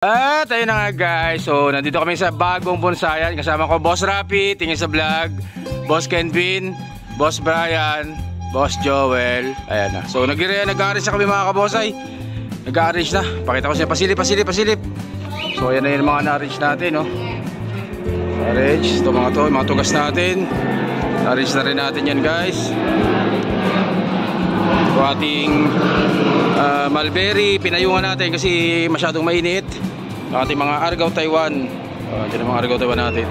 At ayun na nga guys, so nandito kami sa bagong bonsayan. Kasama ko Boss Rapi, tingin sa vlog, Boss Kenvin, Boss Brian, Boss Joel. Ayan na, so nag-arrange na kami mga kabosay. Nag-arrange na, pakita ko siya, pasilip. So ayan na yung mga na-arrange natin, no? Arrange, ito mga tugas natin. Na-arrange na rin natin yan guys. So ating mulberry, pinayungan natin kasi masyadong mainit. Ating mga Argao Taiwan. Diyan ang mga Argao Taiwan natin.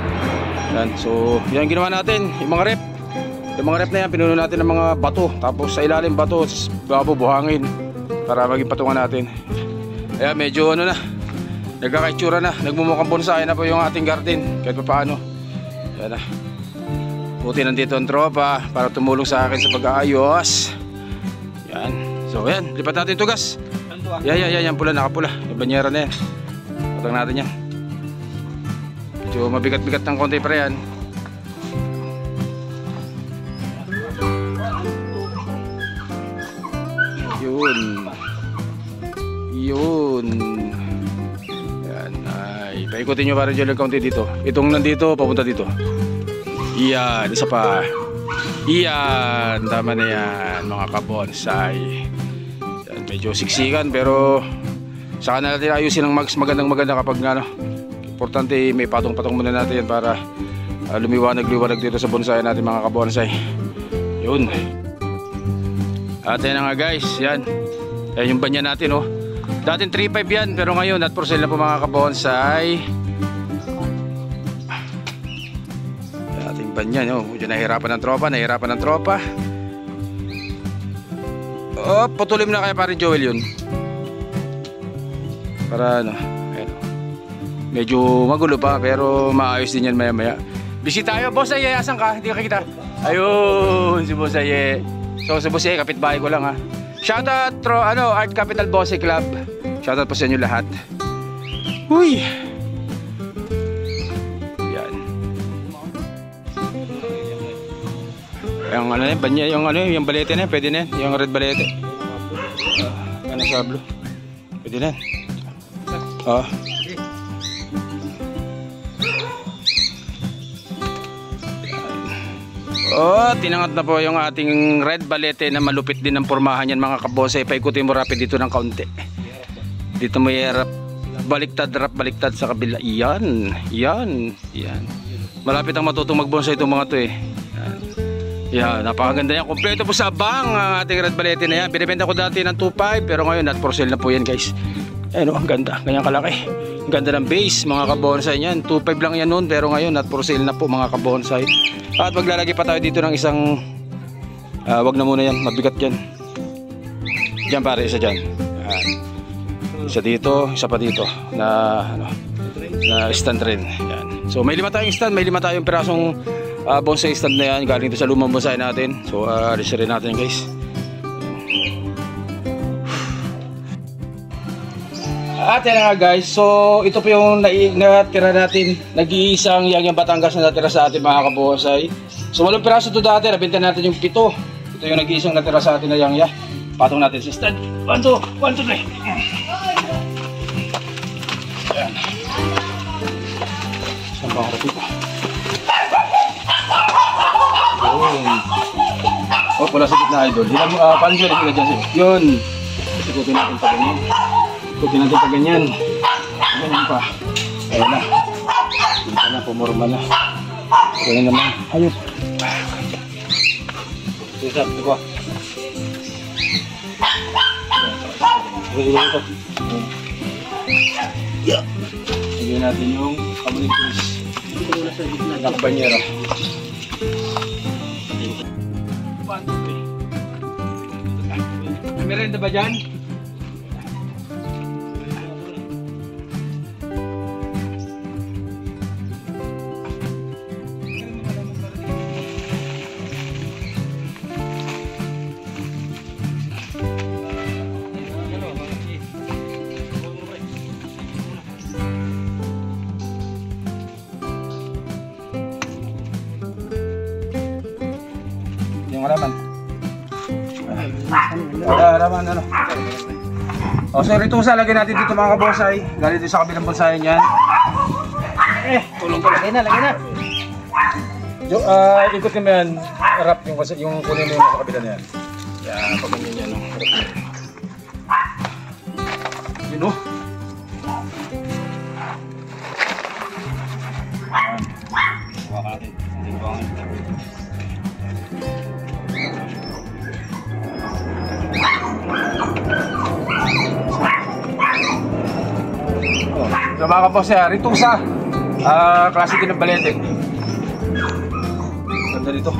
Yan. So yan ginawa natin. Yung mga rep na yan, pinuno natin ng mga bato. Tapos sa ilalim bato, buhangin para maging patungan natin. Ayan, medyo ano na, nagkakaitsura na. Nagmumukhang bonsai na po yung ating garden. Kahit pa paano. Yan na. Buti nandito ang tropa para tumulong sa akin sa pag-aayos. Yan. So yan, lipat natin yung tugas. Yan, pula, nakapula. Yung banyera na yan. Patang natin yan. Medyo mabigat-bigat ng konti pa yan. Yun. Yan, ay, paikutin nyo para dyan ng konti dito. Itong nandito, papunta dito. Yan, isa pa. Yan, tama na yan mga kabonsai. Yan, medyo siksikan pero saka na natin ayusin ang maganda kapag ano. Importante may patong-patong muna natin yan para lumiwanag dito sa bonsai natin mga kabonsai. Yun. At yan nga guys, yan. Yan yung banya natin, oh. Dating 3.5 yan pero ngayon at for sale na po mga kabonsai. Ating banya, no? Medyo nahirapan ng tropa. Oh, putulin na kaya parin Joel yun. Para ano, ayun. Medyo magulo pa pero maayos din yan maya. Busy tayo, Boss Aye, asan ka? Hindi ka kita. Ayun, si Boss Aye. So si Boss Aye, kapitbahay ko lang ha. Shoutout Art Capital Bossy Club. Shoutout po sa inyo lahat. Uy. Yung ano yung banya, yung balete na, pwede na yan, yung red balete. Ano sa blue? Pwede na yan. Oh. Oh, tinangat na po yung ating red balete na malupit din ang pormahan yan mga kabose. Paikutin mo rapid dito ng kaunti. Dito mo i-rap, baliktad sa kabila. Yan. Malapit ang matutong magbonsai itong mga to eh. Yeah, napakaganda yan. Kompleto po sa abang ang ating red balete na yan. Binibenta ko dati ng 2.5 pero ngayon at for sale na po yan guys. Ayun, ang ganda, ganyang kalaki. Ang ganda ng base mga kabonsai niyan. 2.5 lang yan noon pero ngayon at for sale na po mga kabonsai. At maglalagay pa tayo dito ng isang wag na muna yan, mabigat yan. Diyan pare, isa dyan. Isa dito, isa pa dito na stand rin. Yan. So may 5 tayong stand, may 5 tayong pirasong bonsai stand na yan, galing ito sa lumang bonsai natin. So reserve natin guys. At yan nga guys, so ito po yung natira natin, nag-iisang yang Batangas na natira sa atin mga kabonsai. So walang piraso ito dati, nabenta natin yung 7. Ito yung nag-iisang natira sa atin na yang. Patong natin sa stand. 1, 2, 3. Ayan. Saan ba harap ito? Oh, pula sa gitna idol. Paano dyan? Hila dyan siya. Yun. Ikutin natin pa ganyan. Ganyan pa. Ayan na. Dito na, pumurma na. Ganyan naman. Ayun. Dito ko. Dito. Lagyan natin yung kamuling pulis. Nakabanyera. May merenda ba dyan? Yung halaman. Halaman ano? O, so ritusa, lagyan natin dito mga kabonsay. Galing dito sa kabilang bonsai niyan. Tulong. Lagay na. Ikutin mo yan. Harap yung kunin mo yung sa kabila na yan. Yan, pag ganyan yan. Yun o. Hawakan natin. Hindi ko ang so mga kapos, ritusa. Klase din ng balete. Ganda dito.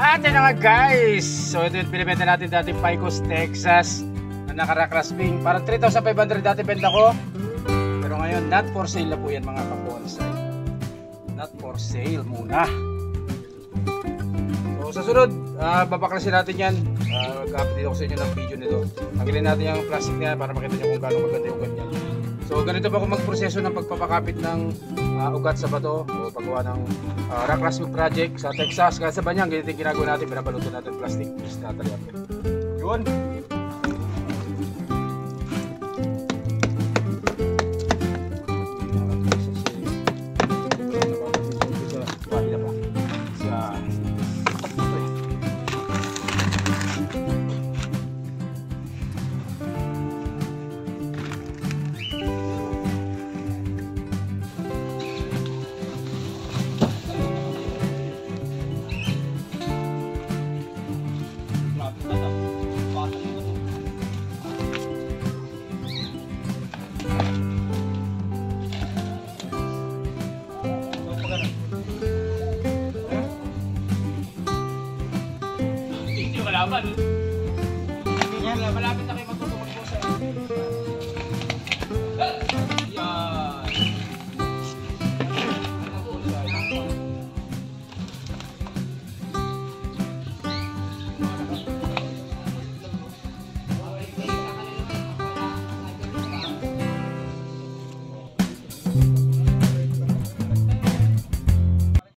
At yun na nga guys, so ito yung pinibenta natin dati Picos, Texas na naka-rock spring. Parang 3,500 dati benta ko, pero ngayon not for sale na po yan mga kabonsai. Not for sale muna. So sa sunod, babaklasin natin yan. Mag-update ako sa inyo ng video nito. Tanggalin natin yung plastic niya para makita nyo kung gaano maganda yung ugat niya. So ganito pa ako magproseso ng pagpapakapit ng ugat sa bato o paggawa ng rock craftsman project sa Texas. Kaya sa Banyang, ganito yung ginagawa natin, pinabalutan natin plastic piece na talaga. Yun! Malapit na